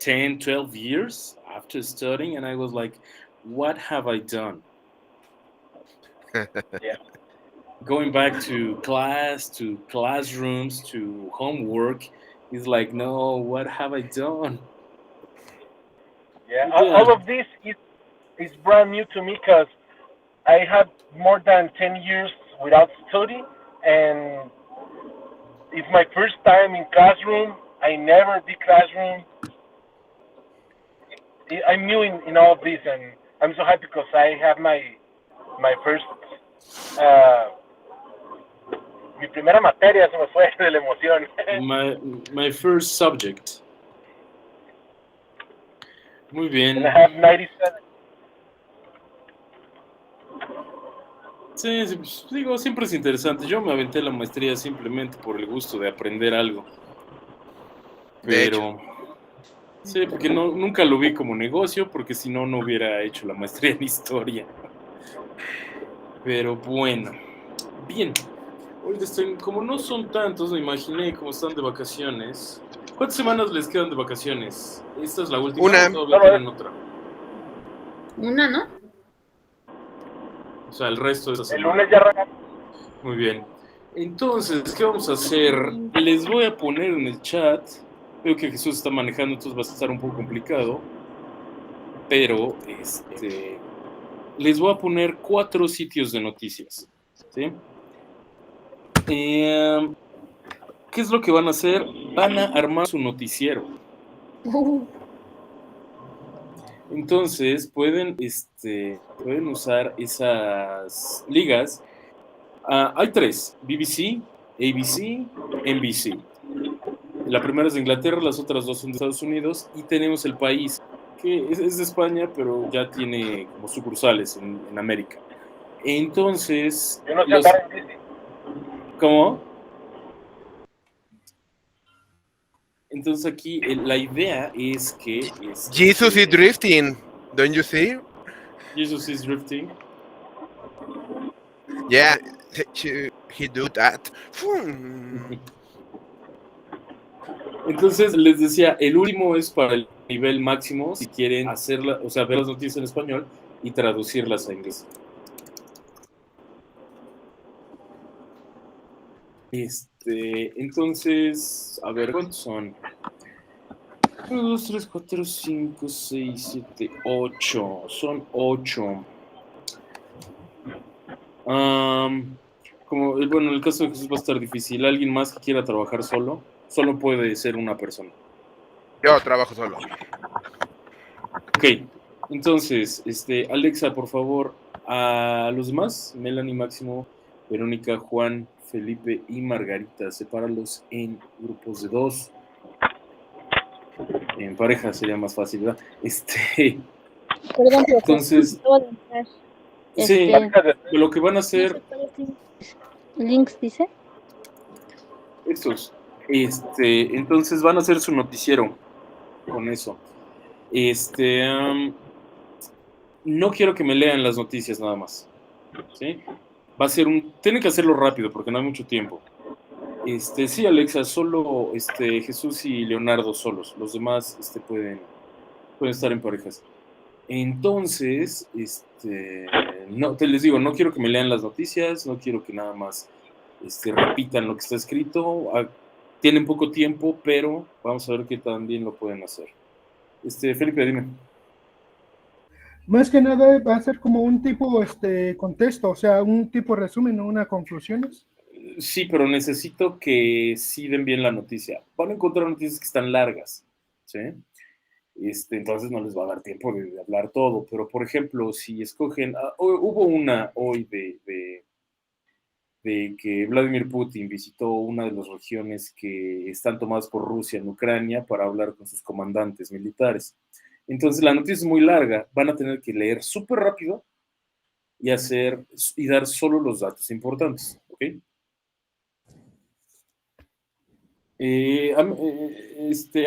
10, 12 years after studying, and I was like, what have I done? Yeah. Going back to class, to classrooms, to homework is like, no, what have I done? Yeah. But yeah, All of this is brand new to me because I had more than 10 years without study, and it's my first time in classroom. I never did classroom. I'm new in all of this, and I'm so happy because I have my first uh, mi primera materia se me fue de la emoción. my my first subject. Muy And I bien. have 97. Sí, sí, pues, digo, siempre es interesante. Yo me aventé la maestría simplemente por el gusto de aprender algo, De hecho. pero sí, porque no, nunca lo vi como negocio, porque si no, no hubiera hecho la maestría en historia. Pero bueno, bien. Ahorita como no son tantos, me imaginé como están de vacaciones. ¿Cuántas semanas les quedan de vacaciones? ¿Esta es la última Una. o todavía Solo es. tienen otra? Una, ¿no? O sea, el resto de esta El semana. lunes ya arrancamos. Muy bien. Entonces, ¿qué vamos a hacer? Les voy a poner en el chat. Veo que Jesús está manejando, entonces va a estar un poco complicado. Pero, les voy a poner 4 sitios de noticias. ¿Sí? ¿Qué es lo que van a hacer? Van a armar su noticiero. Entonces, pueden usar esas ligas. Hay 3, BBC, ABC, NBC. La primera es de Inglaterra, las otras 2 son de Estados Unidos y tenemos el país, que es de España, pero ya tiene como sucursales en América. Entonces, Yo no sé andar en bici. ¿cómo? Entonces aquí la idea es que Jesus is drifting. Don't you see? Jesus is drifting. Yeah, he do that. Entonces les decía, el último es para el nivel máximo si quieren hacerla, o sea, ver las noticias en español y traducirlas a inglés. Entonces, a ver, ¿cuántos son? 1, 2, 3, 4, 5, 6, 7, 8. Son 8. Bueno, en el caso de Jesús va a estar difícil. ¿Alguien más que quiera trabajar solo? Solo puede ser una persona. Yo trabajo solo. Ok, entonces, Alexa, por favor, a los demás, Melanie, Máximo, Verónica, Juan, Felipe y Margarita, sepáralos en grupos de 2. En pareja sería más fácil, ¿verdad? Perdón, profe. Entonces, Acabo de entrar. sí, lo que van a hacer Links dice. estos, entonces van a hacer su noticiero con eso. No quiero que me lean las noticias nada más, ¿sí? Va a ser tienen que hacerlo rápido porque no hay mucho tiempo. Sí, Alexa, solo Jesús y Leonardo solos. Los demás pueden estar en parejas. Entonces, no, te les digo, no quiero que me lean las noticias, no quiero que nada más repitan lo que está escrito. Tienen poco tiempo, pero vamos a ver qué tan bien lo pueden hacer. Felipe, dime. Más que nada va a ser como un tipo contexto, o sea, un tipo resumen, no una conclusiones. Sí, pero necesito que sí den bien la noticia. Van a encontrar noticias que están largas, ¿sí? Entonces no les va a dar tiempo de hablar todo, pero por ejemplo, si escogen, hubo una hoy de que Vladimir Putin visitó una de las regiones que están tomadas por Rusia en Ucrania para hablar con sus comandantes militares. Entonces la noticia es muy larga, van a tener que leer súper rápido y dar solo los datos importantes, ¿ok?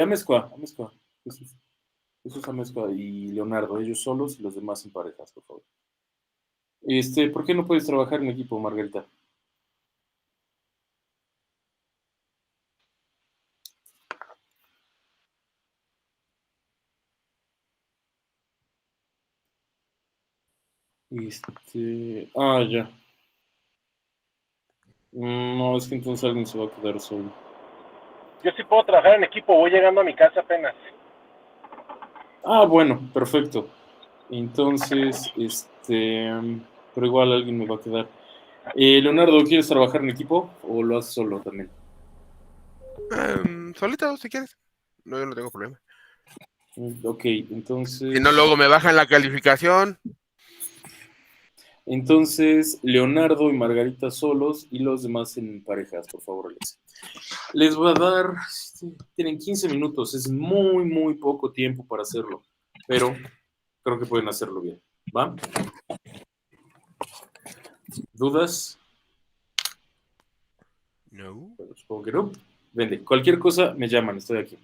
Amezcua, Jesús Amezcua y Leonardo, ellos solos y los demás en parejas, por favor. ¿Por qué no puedes trabajar en equipo, Margarita? Ya. No, es que entonces alguien se va a quedar solo. Yo sí puedo trabajar en equipo, voy llegando a mi casa apenas. Bueno, perfecto. Entonces, pero igual alguien me va a quedar. Leonardo, ¿quieres trabajar en equipo o lo haces solo también? Solito, si quieres. No, yo no tengo problema. Ok, Si no, luego me bajan la calificación. entonces Leonardo y Margarita solos y los demás en parejas, por favor, Alexa. Les voy a dar, tienen 15 minutos, es muy, muy poco tiempo para hacerlo, pero creo que pueden hacerlo bien. ¿Va? ¿Dudas? No. Bueno, supongo que no. Vende, cualquier cosa me llaman, estoy aquí.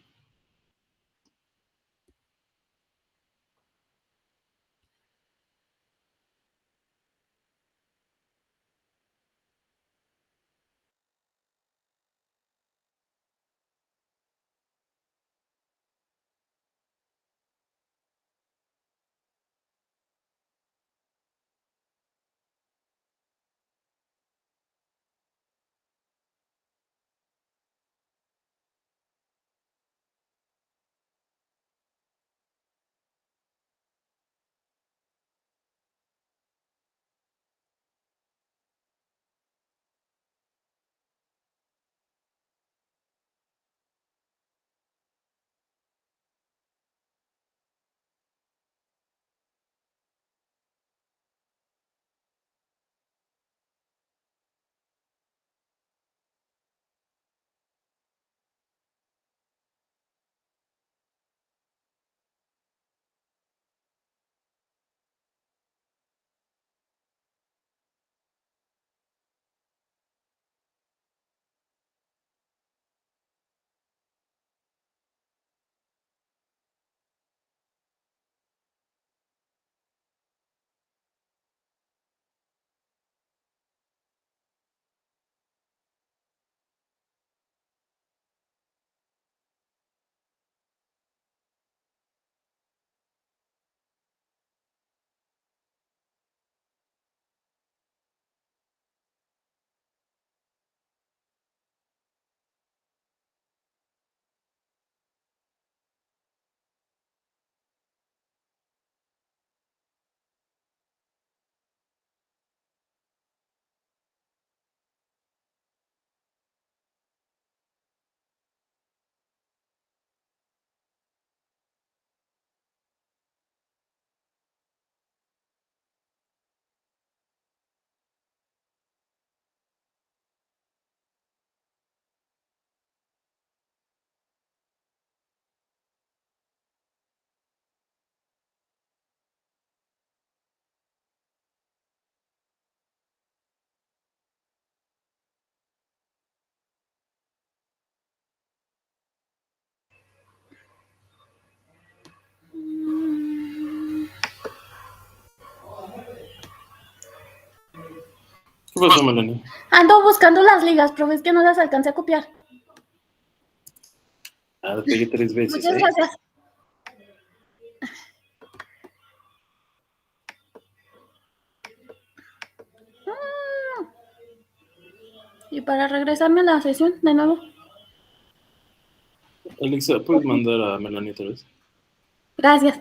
¿Qué pasó, Melanie? Ando buscando las ligas, pero es que no las alcancé a copiar. Te pegué 3 veces, Muchas gracias. Y para regresarme a la sesión de nuevo. Alexa, ¿puedes mandar a Melanie otra vez? Gracias.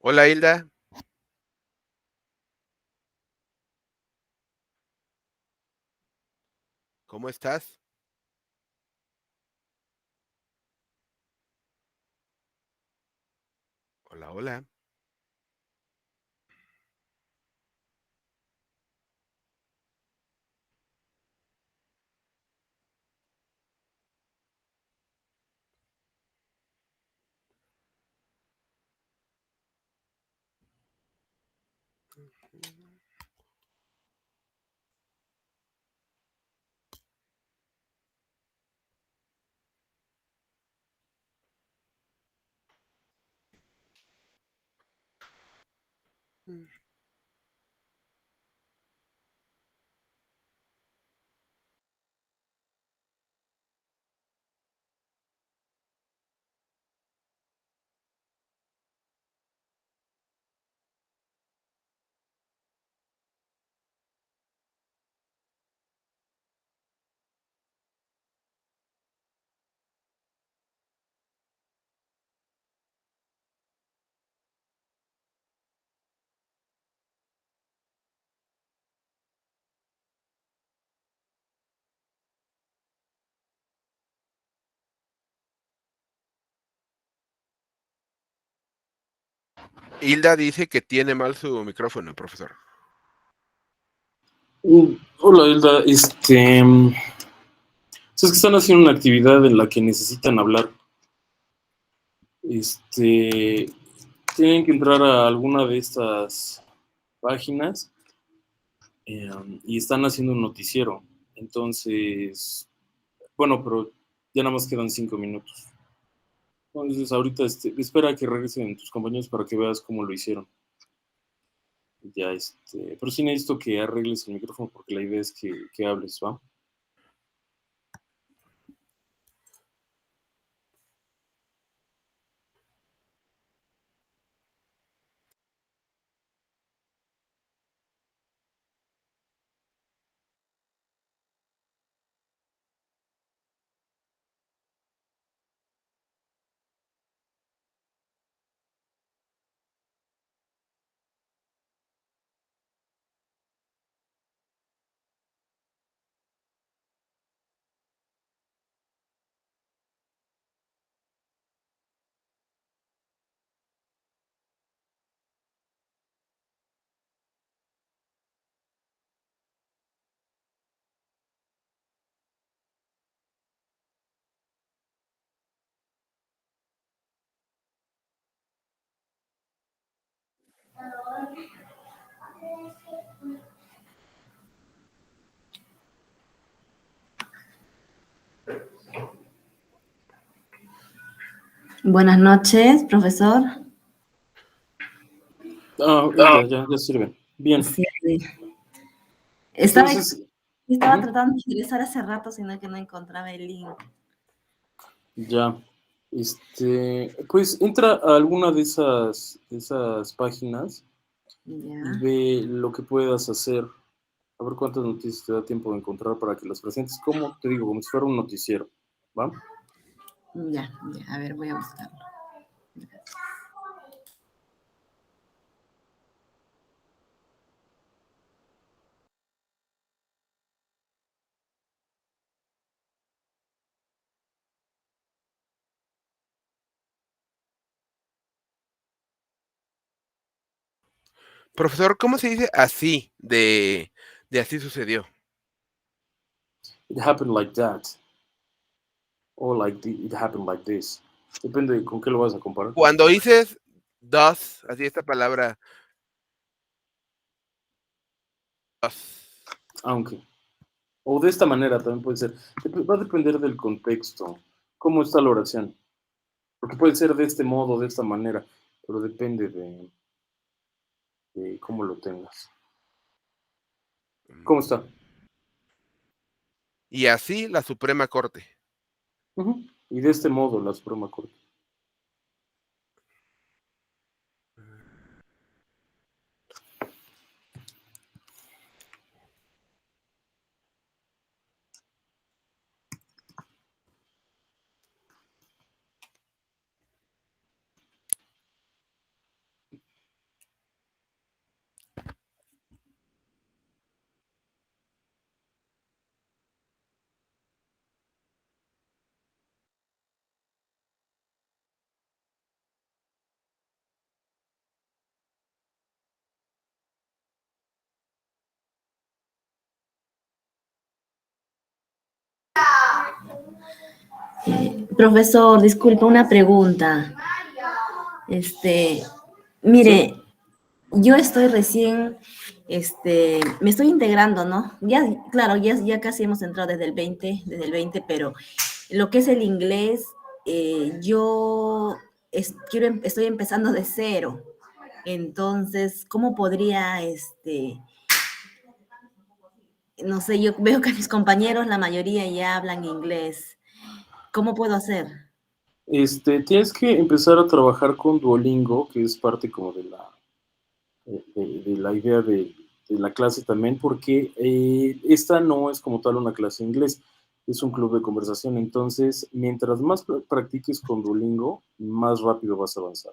Hola, Hilda. ¿Cómo estás? Hola, hola. Hilda dice que tiene mal su micrófono, profesor. Hola, Hilda. Es que están haciendo una actividad en la que necesitan hablar. Tienen que entrar a alguna de estas páginas y están haciendo un noticiero. Entonces, bueno, pero ya nada más quedan 5 minutos. Entonces, ahorita espera a que regresen tus compañeros para que veas cómo lo hicieron. Ya, pero sí necesito que arregles el micrófono porque la idea es que hables, ¿va? Buenas noches, profesor. Ya sirve. Bien. Sí. Estaba Entonces, tratando de ingresar hace rato, sino que no encontraba el link. ya. Pues entra a alguna de esas páginas y Ya, ve lo que puedas hacer. A ver cuántas noticias te da tiempo de encontrar para que las presentes. Como te digo, como si fuera un noticiero. ¿Va? ya, a ver, voy a buscarlo. Profesor, ¿cómo se dice así de así sucedió? It happened like that. O it happened like this. Depende de con qué lo vas a comparar. Cuando dices does, así esta palabra, does. Aunque. O de esta manera también puede ser. Va a depender del contexto. ¿Cómo está la oración? Porque puede ser de este modo, de esta manera. Pero depende de cómo lo tengas. ¿Cómo está? Y así la Suprema Corte. Ujú. Y de este modo la Suprema Corte. Profesor, disculpe, una pregunta. Mire, ¿Sí? yo estoy recién, me estoy integrando, ¿no? Ya, claro, ya casi hemos entrado desde el 20, pero lo que es el inglés, yo estoy empezando de cero. Entonces, ¿cómo podría, no sé, yo veo que mis compañeros, la mayoría ya hablan inglés. ¿Cómo puedo hacer? Tienes que empezar a trabajar con Duolingo, que es parte como de la idea de la clase también, porque esta no es como tal una clase de inglés, es un club de conversación. Entonces, mientras más practiques con Duolingo, más rápido vas a avanzar,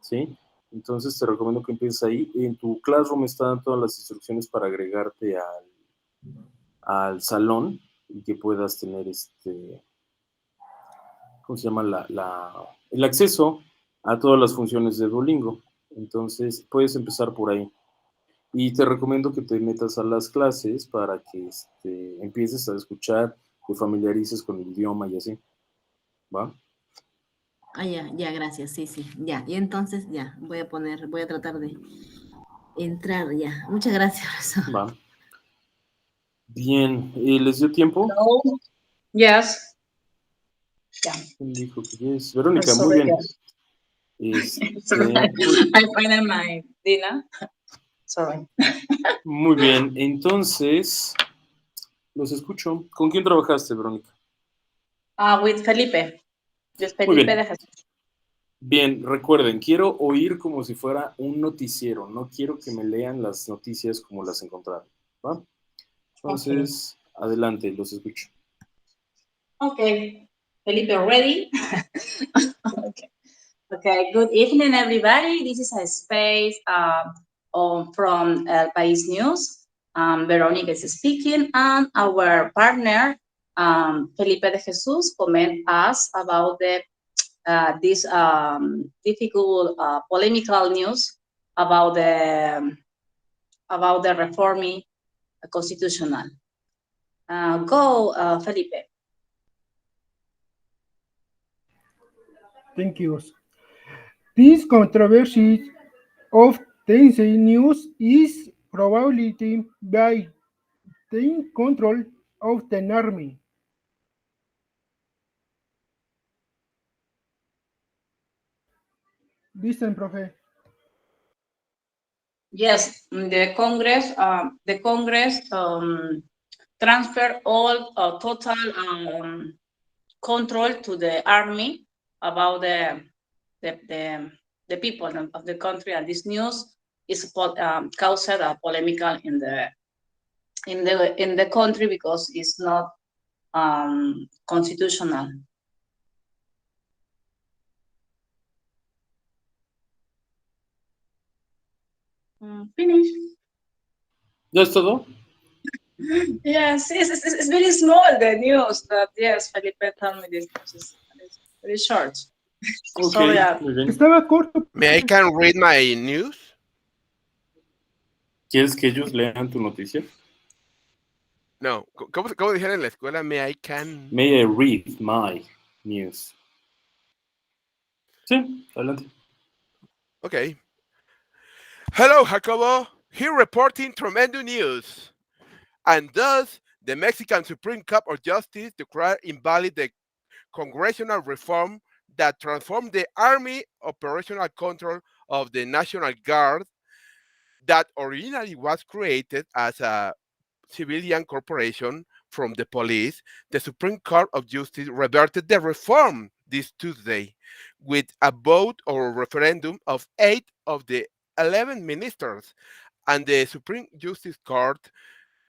¿sí? Entonces, te recomiendo que empieces ahí. En tu Classroom están todas las instrucciones para agregarte al salón y que puedas tener ¿cómo se llama? El acceso a todas las funciones de Duolingo. Entonces, puedes empezar por ahí. Y te recomiendo que te metas a las clases para que empieces a escuchar, te familiarices con el idioma y así. ¿Va? Ah, ya, gracias, sí, ya. Y entonces, ya, voy a tratar de entrar ya. Muchas gracias, profesor. Va. Bien. ¿Les dio tiempo? Hello. Yes. Yeah. ¿Quién dijo que yes? Verónica, muy Sorry, bien. sorry. Pues, I'm finding my dinner. Sorry. muy bien. Entonces, los escucho. ¿Con quién trabajaste, Verónica? With Felipe. Just Muy Felipe bien. de Jesús. Bien, recuerden, quiero oír como si fuera un noticiero, no quiero que me lean las noticias como las encontraron, ¿va? Okay. Entonces, adelante, los escucho. Okay. Felipe, ready? Okay. Okay. Good evening, everybody. This is a space from El País News. Veronica is speaking, and our partner, Felipe de Jesus, comment us about this difficult, polemical news about the reforming constitutional. Go, Felipe. Thank you. This controversy of Tensei News is probably by the control of the army. Listen, profe. Yes, the Congress transfer all total control to the army about the people of the country, and this news is caused a polemical in the country because it's not constitutional. Finish. ¿Ya es todo? Yes, it's very small, the news, but yes, Felipe told me this news is very short. Ok, Sorry. muy bien. Estaba corto. May I can read my news? ¿Quieres que ellos lean tu noticia? No, ¿cómo dijeron en la escuela? May I can... May I read my news? Sí, adelante. Okay. Hello, Jacobo. Here reporting tremendous news. And thus, the Mexican Supreme Court of Justice declared invalid the congressional reform that transformed the Army operational control of the National Guard that originally was created as a civilian corporation from the police. The Supreme Court of Justice reverted the reform this Tuesday with a vote or referendum of 8 of the 11 ministers, and the Supreme Justice Court,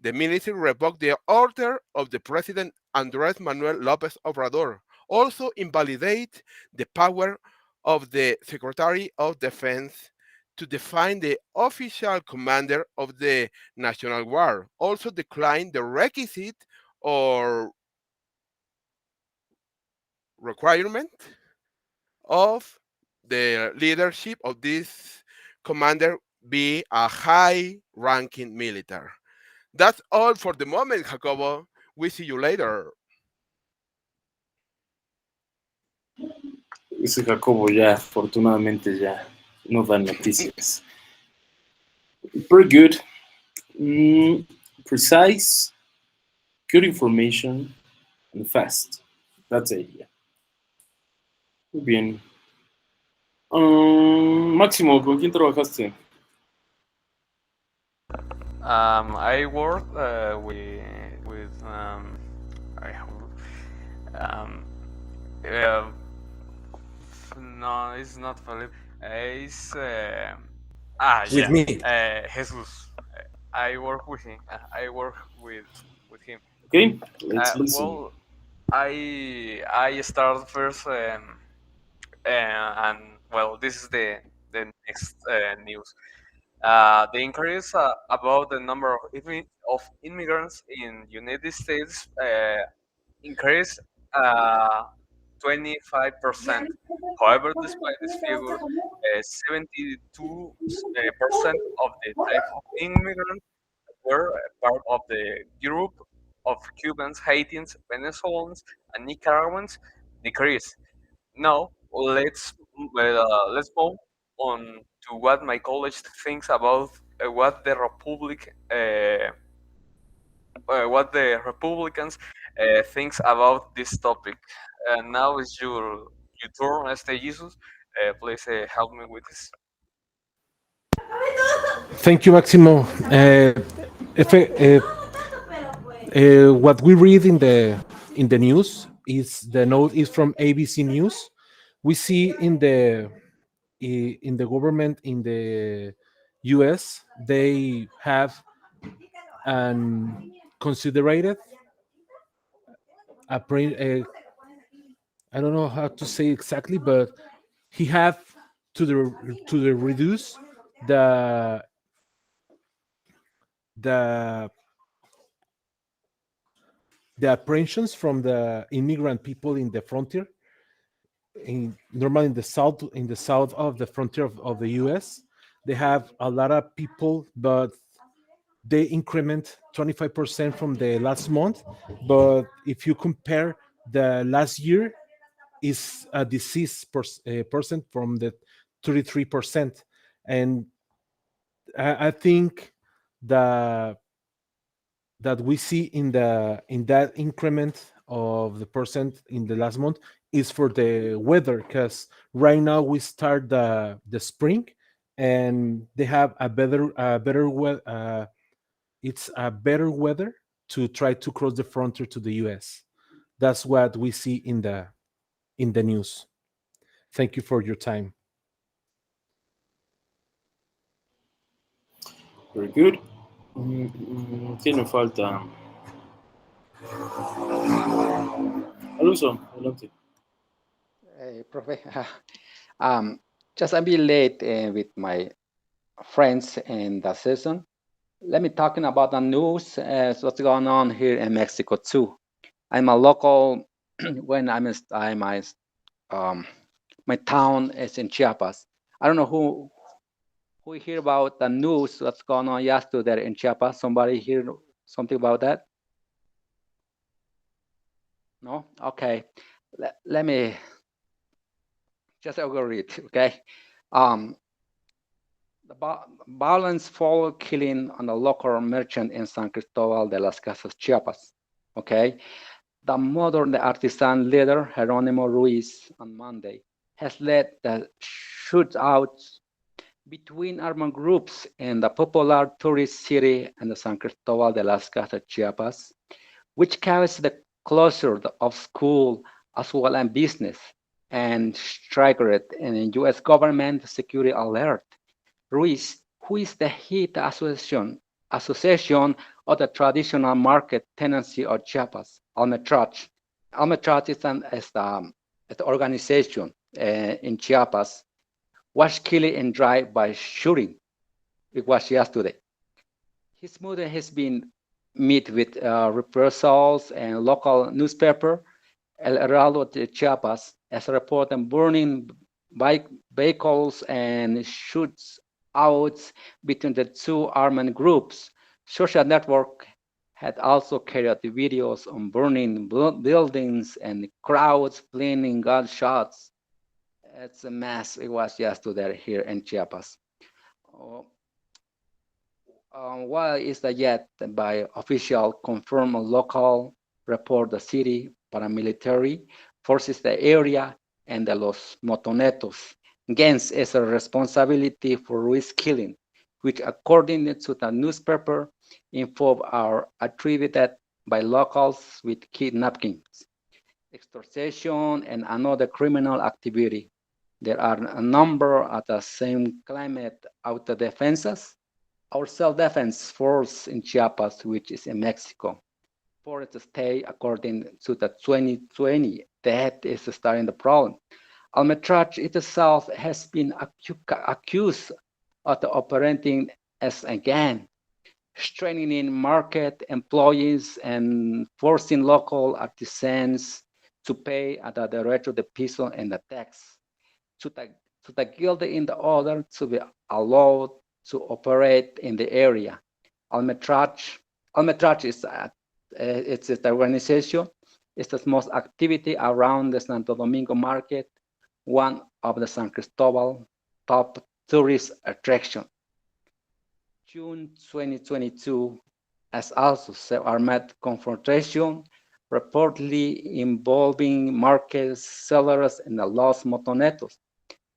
the ministry revoked the order of the President Andrés Manuel López Obrador, also invalidate the power of the Secretary of Defense to define the official commander of the National Guard, also declined the requisite or requirement of the leadership of this commander be a high-ranking military. That's all for the moment, Jacobo. We see you later. Ese Jacobo ya, afortunadamente, ya no da noticias. Pretty good. Precise, good information, and fast. That's it. Yeah. Muy bien. Máximo, ¿con quién trabajaste? I work with I uh, no, it's not Felipe. It's With me. Jesus. I work with him. I work with him. Okay, let's listen. Well, I start first, and well, this is the next news. The increase about the number of immigrants in United States increased 25%. However, despite this figure, 72% of the type of immigrants were part of the group of Cubans, Haitians, Venezuelans, and Nicaraguans decreased. Now let's move on to what my college thinks about what the what the Republicans thinks about this topic. Now is your turn, Jesus. Please help me with this. Thank you, Maximo. What we read in the news is the note is from ABC News. We see in the government in the U.S. they have an considered I don't know how to say exactly, but he have to the reduce the the the apprehensions from the immigrant people in the frontier normally in the south of the frontier of the US. They have a lot of people, but they increment 25% from the last month. But if you compare the last year, is a disease percent from the 33%. And I think that we see in that increment of the percent in the last month is for the weather, because right now we start the spring and they have a better weather. It's a better weather to try to cross the frontier to the US. That's what we see in the news. Thank you for your time. Very good. ¿Quién me falta? Alonso, adelante. Profe, just a bit late with my friends in the session. Let me talking about the news, what's going on here in Mexico too. I'm a local. When my town is in Chiapas. I don't know who hear about the news what's going on yesterday in Chiapas. Somebody hear something about that? No? Okay. Let me just go read, okay? The violence followed killing on a local merchant in San Cristobal de las Casas, Chiapas, okay? The modern artisan leader, Jeronimo Ruiz, on Monday, has led the shootouts between armed groups in the popular tourist city and the San Cristobal de las Casas, Chiapas, which caused the closure of school as well as business and triggered a U.S. government security alert. Ruiz, who is the head association of the traditional market tenancy of Chiapas, Almetrach. Almetrach is an organization in Chiapas, was killed and died by shooting. It was yesterday. His mother has been met with reprisals and local newspaper, El Heraldo de Chiapas, as reported burning vehicles and shoots out between the two armed groups. Social network had also carried the videos on burning buildings and crowds playing gunshots. It's a mess. It was yesterday here in Chiapas. While it's not yet by official confirmed local report, the city paramilitary forces the area and the Los Motonetos gains as a responsibility for Ruiz killing, which according to the newspaper info are attributed by locals with kidnappings, extortion, and another criminal activity. There are a number of the same climate autodefensas or self-defense force in Chiapas, which is in Mexico. For the state, according to the 2020, that is starting the problem. Almetrach itself has been accused of operating as a gang, strengthening market employees and forcing local artisans to pay at the derecho de piso and the tax to the guild in the order to be allowed to operate in the area. Almetrach is it's the organization. It's the most activity around the Santo Domingo market, one of the San Cristobal top tourist attraction. June 2022, as also armed confrontation, reportedly involving market sellers and the Los Motonetos.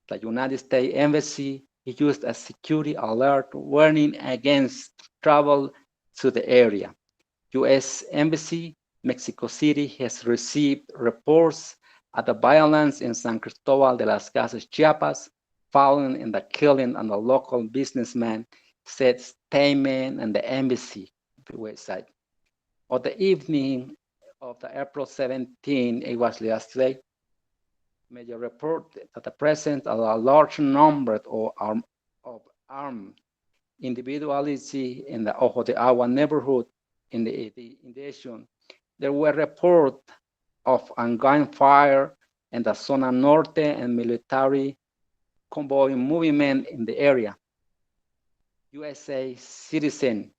The United States Embassy used a security alert warning against travel to the area. U.S. Embassy, Mexico City has received reports of the violence in San Cristobal de las Casas, Chiapas, following in the killing of the local businessman, said statement and the embassy website. On the evening of the April 17, it was yesterday, media report that the presence of a large number of armed individuals in the Ojo de Agua neighborhood in the invasion. There were reports of ongoing fire in the Zona Norte and military convoy movement in the area. USA citizens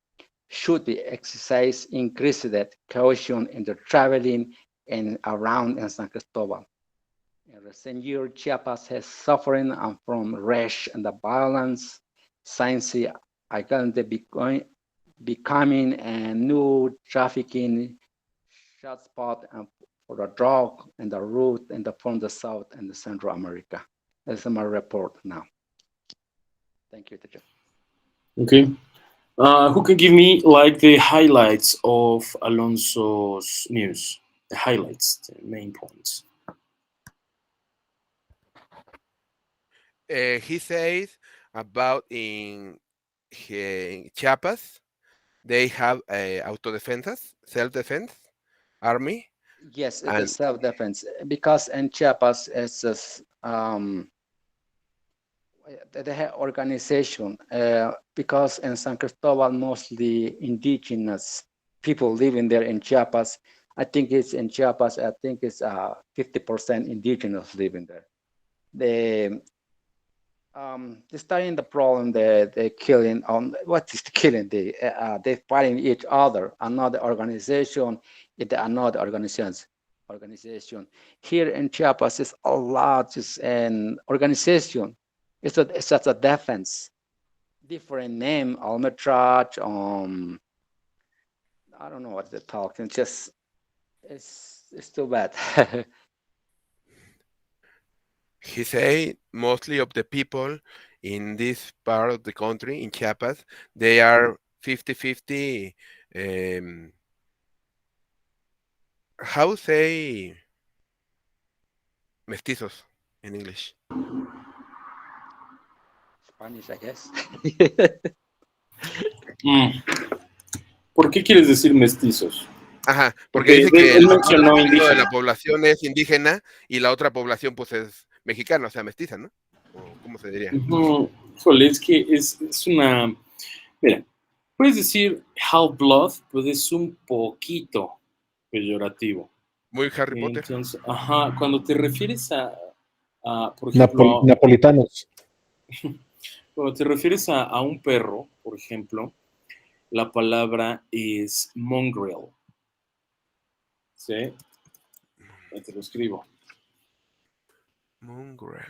should be exercise increased caution in the traveling and around in San Cristobal. In recent years, Chiapas has suffering from rash and the violence. Science are becoming a new trafficking hotspot for the drug and the route and from the South and the Central America. That's my report now. Thank you, teacher. Okay. Who can give me like the highlights of Alonso's news? The highlights, the main points. He says about in Chiapas, they have autodefensas, self-defense army. Yes, it is self-defense because in Chiapas it's they have organization because in San Cristobal mostly indigenous people living there in Chiapas. I think it's in Chiapas. I think it's 50% indigenous living there. They starting the problem. They killing on what is the killing? They fighting each other. Another organization, another organization. Here in Chiapas is a lot is an organization. It's such a defense. Different name, Almetrach. I don't know what they're talking. Just it's too bad. He say mostly of the people in this part of the country, in Chiapas, they are 50-50. How say mestizos in English? Spanish, I guess. ¿Por qué quieres decir mestizos? Ajá, porque dice que él mencionó indígena. de la población es indígena y la otra población pues es mexicana, o sea, mestiza, ¿no? ¿O cómo se diría? Híjole, es que es una... Mira, puedes decir half-blood, pues es un poquito peyorativo. Muy Harry Potter. Entonces, ajá, cuando te refieres a por ejemplo... Napolitanos. Cuando te refieres a un perro, por ejemplo, la palabra es mongrel. ¿Sí? Ya te lo escribo. Mongrel.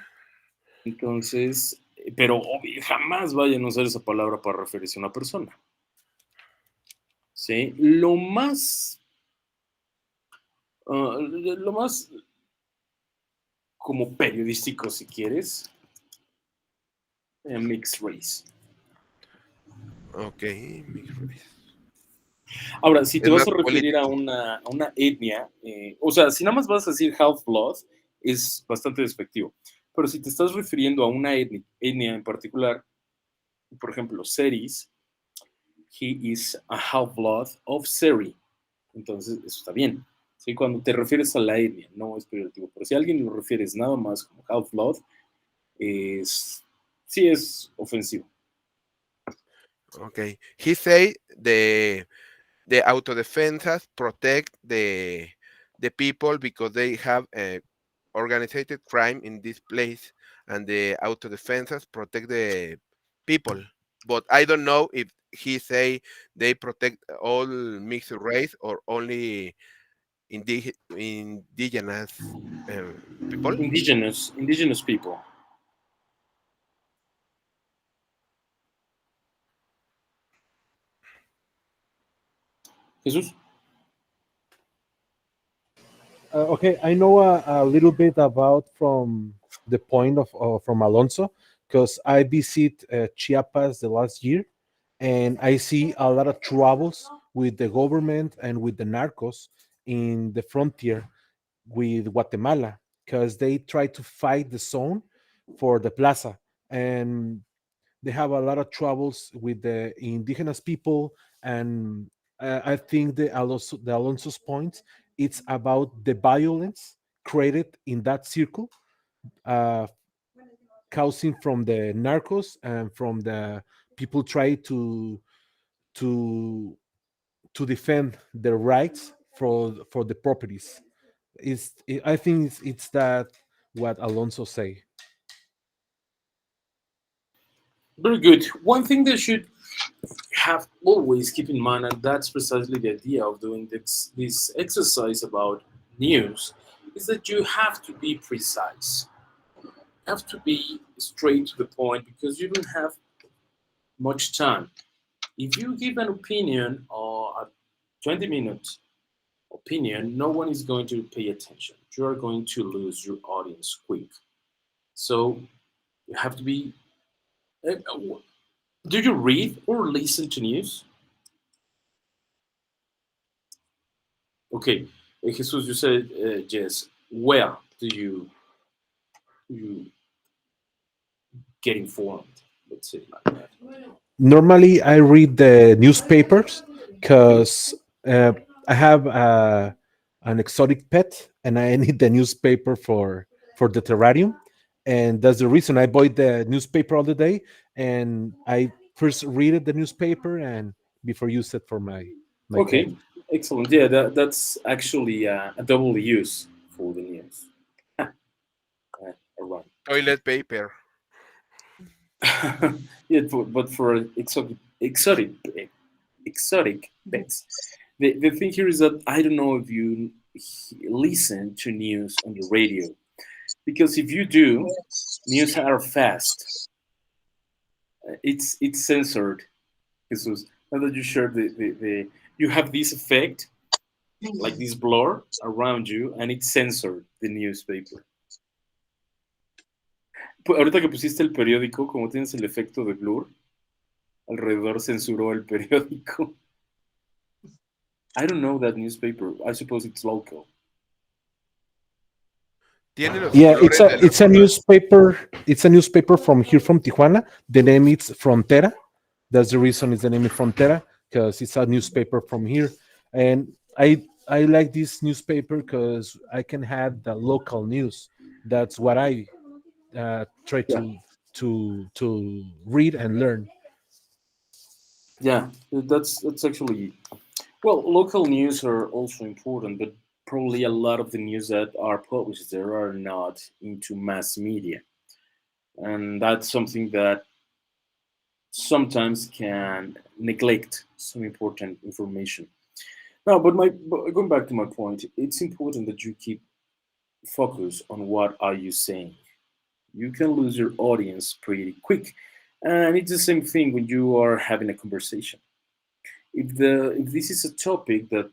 Entonces, pero jamás vayan a usar esa palabra para referirse a una persona. ¿Sí? Lo más como periodístico, si quieres, mixed race. Ok, mixed race. Ahora, si te Es vas a más referir a político. una etnia, o sea, si nada más vas a decir half-blood, es bastante despectivo. Pero si te estás refiriendo a una etnia en particular, por ejemplo, Seris, he is a half-blood of Seri. Entonces, eso está bien. ¿Sí? Cuando te refieres a la etnia, no es peyorativo. Pero si a alguien lo refieres nada más como half-blood, sí es ofensivo. Okay. He say the autodefensas protect the people because they have organized crime in this place, and the autodefensas protect the people. But I don't know if he say they protect all mixed race or only indigenous people. Indigenous people. Jesús. Okay, I know a little bit about from the point of from Alonso, because I visit Chiapas the last year, and I see a lot of troubles with the government and with the narcos in the frontier with Guatemala, because they try to fight the zone for the plaza, and they have a lot of troubles with the indigenous people. And I think the Alonso's point, it's about the violence created in that circle, uh, causing from the narcos and from the people try to to defend their rights for the properties. I think it's that what Alonso say. Very good. One thing that should have always keep in mind, and that's precisely the idea of doing this exercise about news, is that you have to be precise. You have to be straight to the point because you don't have much time. If you give an opinion or a 20-minute opinion, no one is going to pay attention. You are going to lose your audience quick. So you have to be. uh, Do you read or listen to news? Okay, Jesus, you said yes. Where do you get informed? Let's say like that. Normally, I read the newspapers because I have an exotic pet, and I need the newspaper for the terrarium, and that's the reason I buy the newspaper all the day. And I first read it, the newspaper, and before use it for my pet. Okay, excellent. Yeah, that's actually a double use for the news. All right. Toilet paper. Yeah, but for exotic pets. The thing here is that I don't know if you listen to news on the radio, because if you do, news are fast. It's censored. Jesus. Now that you share the you have this effect like this blur around you, and it's censored the newspaper. Ahorita que pusiste el periódico, como tienes el efecto de blur, alrededor censuró el periódico. I don't know that newspaper. I suppose it's local. Yeah, it's a newspaper. It's a newspaper from here from Tijuana. The name is Frontera. That's the reason it's the name is Frontera, because it's a newspaper from here. And I like this newspaper because I can have the local news. That's what I try to read and learn. Yeah, that's actually well. Local news are also important, but probably a lot of the news that are published there are not into mass media, and that's something that sometimes can neglect some important information. No, but going back to my point, it's important that you keep focus on what are you saying. You can lose your audience pretty quick. And it's the same thing when you are having a conversation. If this is a topic that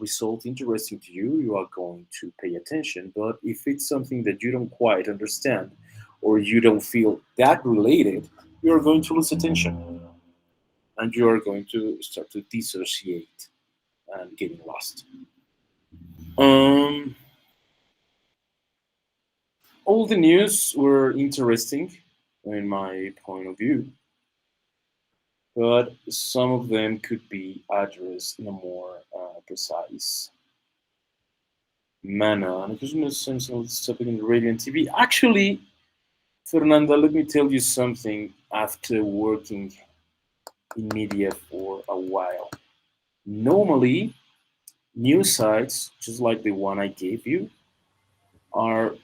results interesting to you, you are going to pay attention. But if it's something that you don't quite understand or you don't feel that related, you are going to lose attention and you are going to start to dissociate and getting lost. Um, all the news were interesting in my point of view, but some of them could be addressed in a more precise manner. And because no sense of this topic in the radio and TV. Actually, Fernanda, let me tell you something after working in media for a while. Normally, news sites, just like the one I gave you, are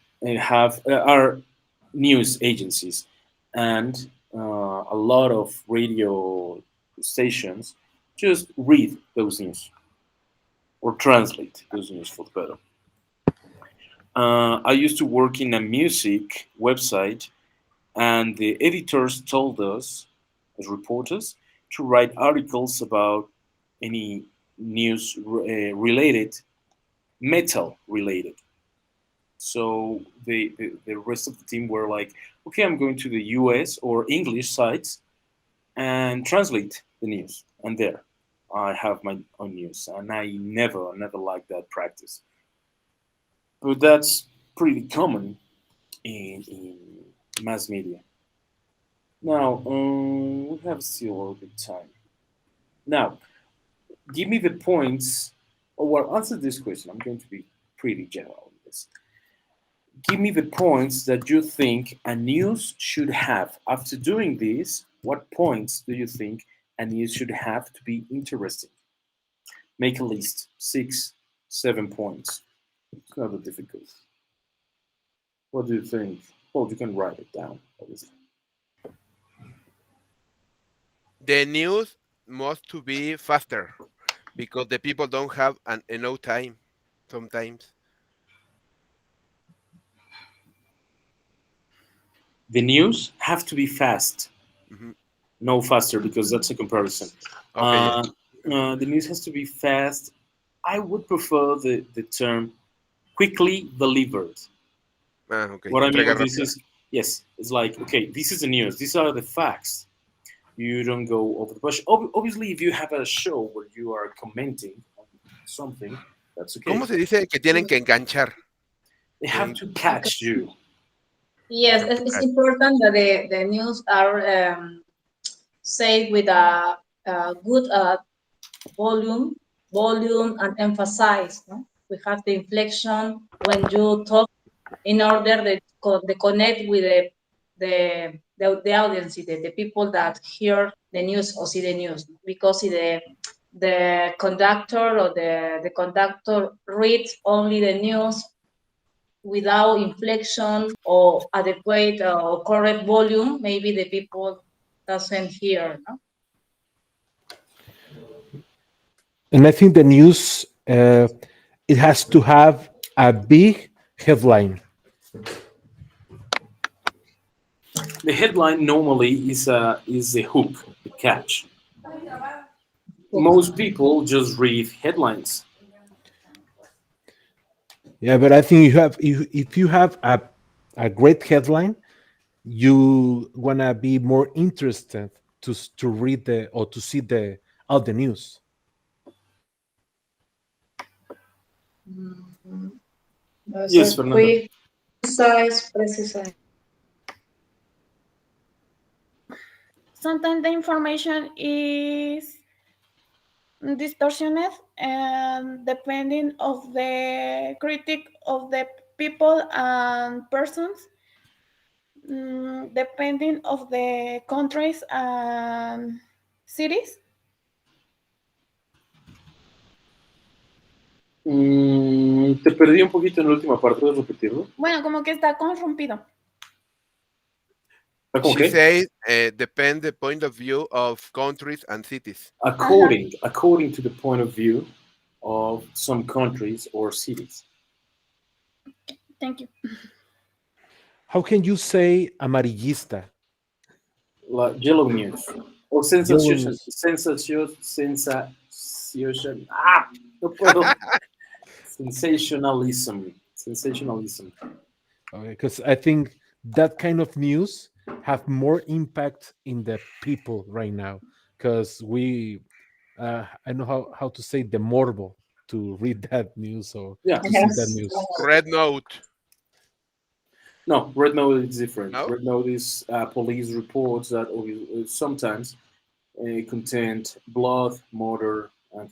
news agencies, and a lot of radio stations just read those news or translate those news for the better. I used to work in a music website, and the editors told us, as reporters, to write articles about any news related, metal related. So the rest of the team were like, okay, I'm going to the US or English sites and translate the news. And there, I have my own news. And I never liked that practice. But that's pretty common in mass media. Now, we have still a little bit of time. Now, give me the points, or well, answer this question. I'm going to be pretty general on this. Give me the points that you think a news should have. After doing this, what points do you think a news should have to be interesting? Make a list, 6, 7 points. It's not that difficult. What do you think? Well, you can write it down, obviously. The news must to be faster because the people don't have enough time sometimes. The news have to be fast. Mm-hmm. No faster because that's a comparison. Okay, The news has to be fast. I would prefer the term quickly delivered. okay. What I mean Entrega with this rápida. is, yes, it's like, okay, this is the news. These are the facts. You don't go over the bush. Obviously, if you have a show where you are commenting on something, that's okay. ¿Cómo se dice que tienen que enganchar? They have to catch you. Yes, it's important that the news are said with a good volume and emphasize. No? We have the inflection when you talk in order to connect with the audience, the people that hear the news or see the news, because the conductor or the conductor reads only the news without inflection or adequate or correct volume, maybe the people doesn't hear. No? And I think the news it has to have a big headline. The headline normally is the hook, the catch. Most people just read headlines. Yeah, but I think if you have a great headline, you wanna be more interested to read or to see all the news. Yes, Fernando. Quick, precise. Sometimes the information is distorted and depending of the critic of the people and persons, depending of the countries and cities. Te perdí un poquito en la última parte, ¿puedes repetirlo? Bueno, como que está corrompido. She says depend the point of view of countries and cities. According to the point of view of some countries or cities. Thank you. How can you say amarillista? Like yellow news or Yellow news. sensation. Ah, no puedo. Sensationalism. Okay, because I think that kind of news have more impact in the people right now. Because I know how to say the morbo to read that news or Yeah. to see that news. Red Note. No, Red Note is different. No? Red Note is police reports that sometimes contain blood, murder, and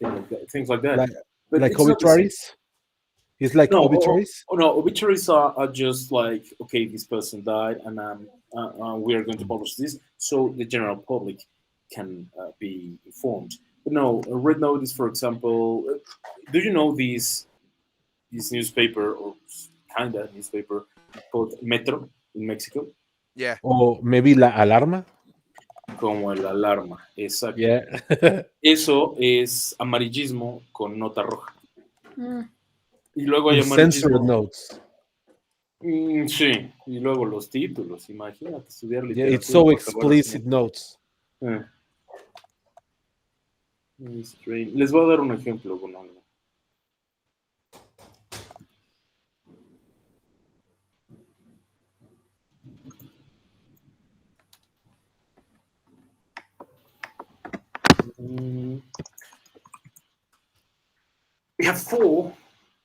things like that. But Like it's not the same. obituaries. It's like No, obituaries. no, obituaries are just like, okay, this person died, and we are going to publish this, so the general public can be informed. But no, a Red Note is, for example, do you know this newspaper or kind of newspaper called Metro in Mexico? Yeah. Or maybe la alarma. Como el alarma, exacto. Yeah. Eso es amarillismo con nota roja. Mm. Y luego hay Censored amarillismo. notes. Sí, y luego los títulos, imagínate estudiar Yeah, literatura. it's so para acabar así. explicit notes. Les voy a dar un ejemplo con algo. We have 4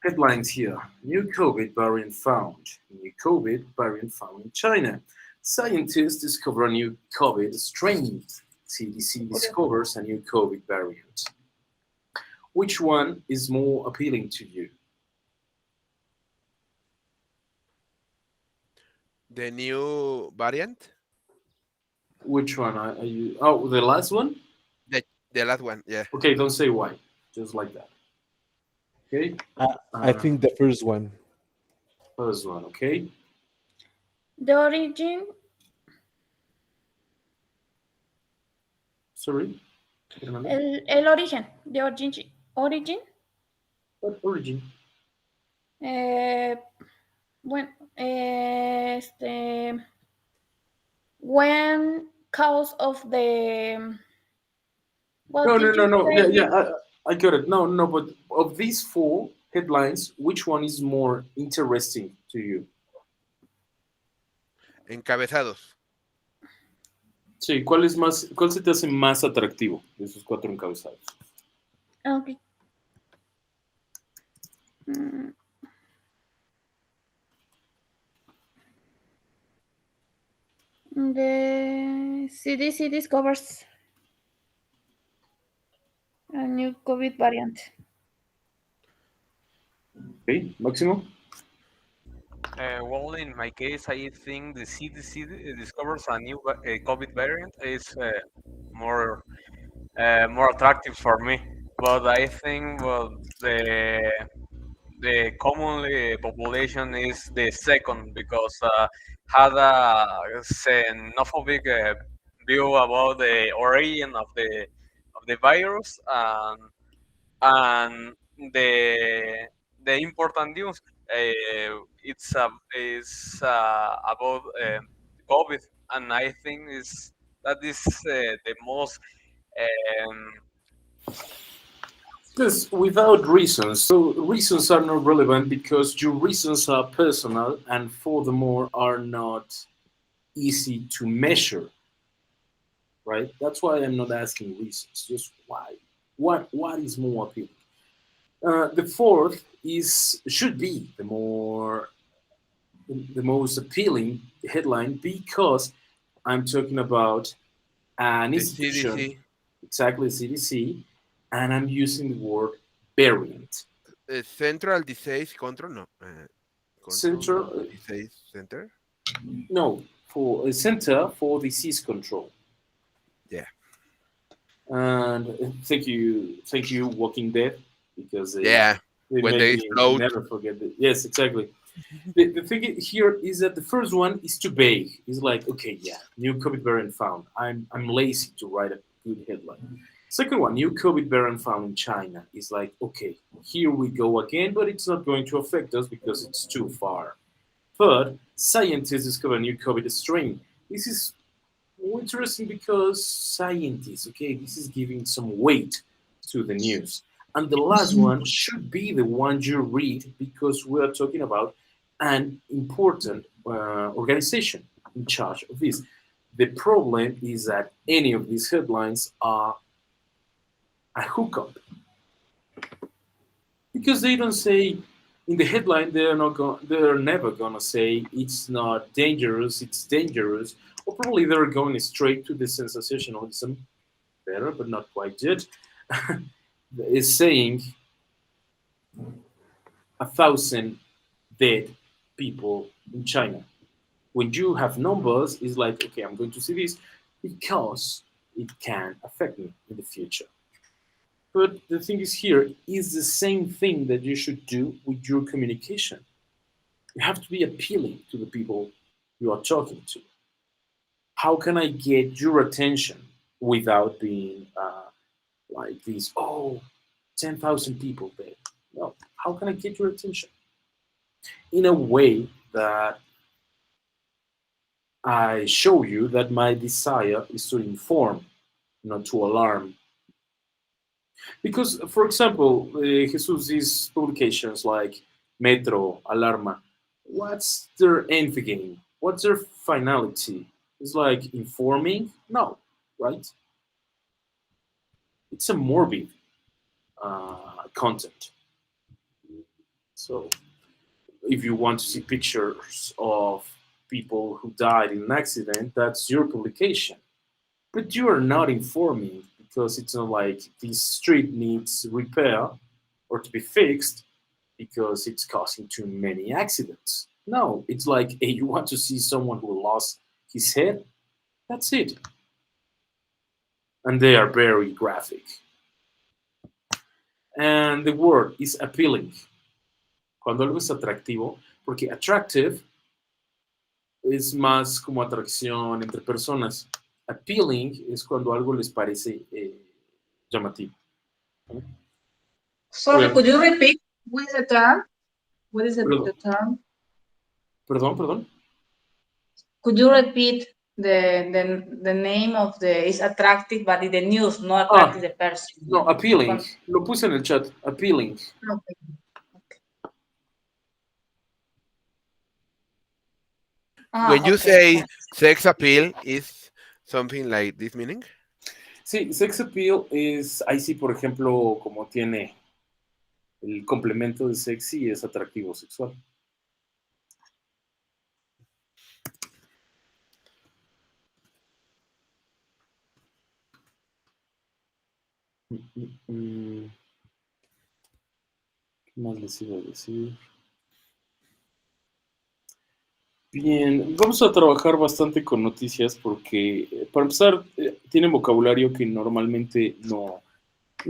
headlines here. New COVID variant found. New COVID variant found in China. Scientists discover a new COVID strain. CDC discovers a new COVID variant. Which one is more appealing to you? The new variant? Which one are you? Oh, the last one? The last one, yeah. Okay, don't say why. Just like that. Okay? I think the first one. First one, okay? The origin. Sorry? El origen. The origin. What origin? When when cause of the No. Yeah, I got it. No, but of these 4 headlines, which one is more interesting to you? Encabezados. Sí, ¿cuál se te hace más atractivo de esos 4 encabezados? Okay. The CDC discovers a new COVID variant. Okay, Máximo? Well, in my case, I think the CDC discovers a new COVID variant is more attractive for me. But I think the commonly population is the second because had a xenophobic view about the origin of the virus and the important news it's is about COVID, and I think that is the most Yes, without reasons. So reasons are not relevant because your reasons are personal and furthermore are not easy to measure. Right? That's why I'm not asking reasons. Just why? What is more appealing? The fourth should be the most appealing headline because I'm talking about an institution, CDC. exactly CDC, and I'm using the word variant. Central Disease Control, no. Central Disease Center. No, for a Center for Disease Control. Yeah. And thank you, Walking Dead, because when they explode. Never forget it. Yes, exactly. The thing here is that the first one is too vague. It's like, okay, yeah, new COVID variant found. I'm lazy to write a good headline. Second one, new COVID variant found in China. Is like, okay, here we go again, but it's not going to affect us because it's too far. Third, scientists discover a new COVID strain. This is interesting because scientists, okay, this is giving some weight to the news. And the last one should be the one you read because we are talking about an important organization in charge of this. The problem is that any of these headlines are a hookup because they don't say in the headline they're never gonna say it's not dangerous, it's dangerous, or probably they're going straight to the sensationalism, better but not quite yet. Is saying 1,000 dead people in China. When you have numbers, it's like, okay, I'm going to see this because it can affect me in the future. But the thing is here is the same thing that you should do with your communication. You have to be appealing to the people you are talking to. How can I get your attention without being like this, 10,000 people there? No, how can I get your attention? In a way that I show you that my desire is to inform, not to alarm. Because, for example, Jesus, these publications like Metro, Alarma, what's their end game? What's their finality? It's like informing? No, right? It's a morbid content. So if you want to see pictures of people who died in an accident, that's your publication. But you are not informing because it's not like this street needs repair or to be fixed because it's causing too many accidents. No, it's like, hey, you want to see someone who lost his head? That's it. And they are very graphic. And the word is appealing. Cuando algo es atractivo, porque attractive es más como atracción entre personas. Appealing es cuando algo les parece llamativo. Sorry, could you repeat what is the term? What is the term? Perdón. Could you repeat the name of the is attractive, but in the news, no attractive the person? No, appealing. Lo puse en el chat. Appealing. Okay. When you say sex appeal, is something like this meaning? Sí, sex appeal es, ahí sí, por ejemplo, como tiene el complemento de sexy, es atractivo sexual. ¿Qué más les iba a decir? Bien, vamos a trabajar bastante con noticias porque, para empezar, tienen vocabulario que normalmente no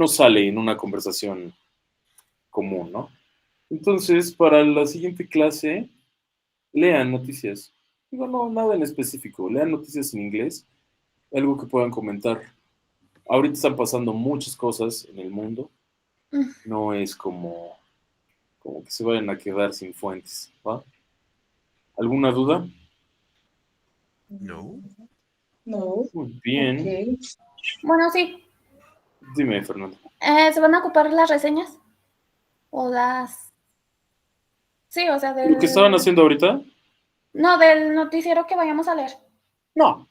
sale en una conversación común, ¿no? Entonces, para la siguiente clase, lean noticias. Digo, no, nada en específico. Lean noticias en inglés, algo que puedan comentar. Ahorita están pasando muchas cosas en el mundo. No es como que se vayan a quedar sin fuentes, ¿va? ¿Alguna duda? No. No. Muy bien. Okay. Bueno, sí. Dime, Fernando. ¿Se van a ocupar las reseñas? ¿O las...? Sí, o sea, del... ¿Lo que estaban haciendo ahorita? No, del noticiero que vayamos a leer. No.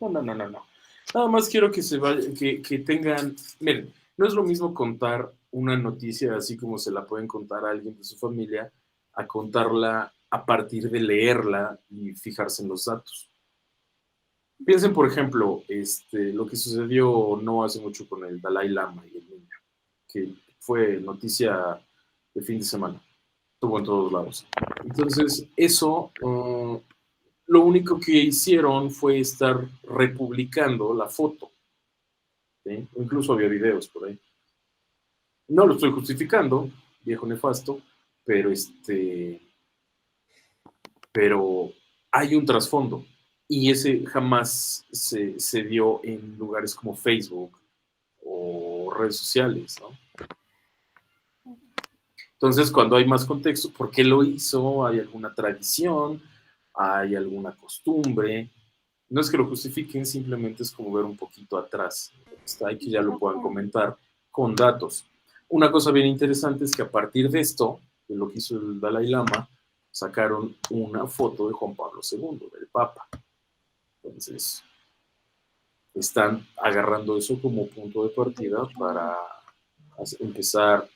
Nada más quiero que se vaya, que tengan... Miren, no es lo mismo contar una noticia así como se la pueden contar a alguien de su familia, a contarla a partir de leerla y fijarse en los datos. Piensen, por ejemplo, lo que sucedió no hace mucho con el Dalai Lama y el niño, que fue noticia de fin de semana. Estuvo en todos lados. Entonces, eso, lo único que hicieron fue estar republicando la foto. ¿Sí? O incluso había videos por ahí. No lo estoy justificando, viejo nefasto, pero hay un trasfondo y ese jamás se dio en lugares como Facebook o redes sociales, ¿no? Entonces, cuando hay más contexto, ¿por qué lo hizo? ¿Hay alguna tradición? hay alguna costumbre. No es que lo justifiquen, simplemente es como ver un poquito atrás. Está ahí que ya lo puedan comentar con datos. Una cosa bien interesante es que a partir de esto, de lo que hizo el Dalai Lama, sacaron una foto de Juan Pablo II, del Papa. Entonces, están agarrando eso como punto de partida para empezar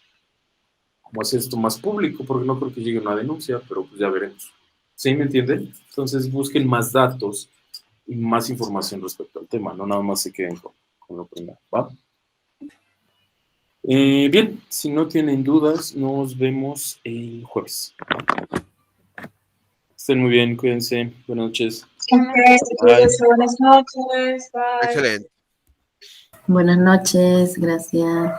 como hacer esto más público, porque no creo que llegue una denuncia, pero pues ya veremos. ¿Sí me entienden? Entonces busquen más datos y más información respecto al tema, no nada más se queden con lo primero, ¿va? Bien, si no tienen dudas, nos vemos el jueves. Estén muy bien, cuídense, buenas noches. Buenas noches, bye. Excelente. Buenas noches, gracias.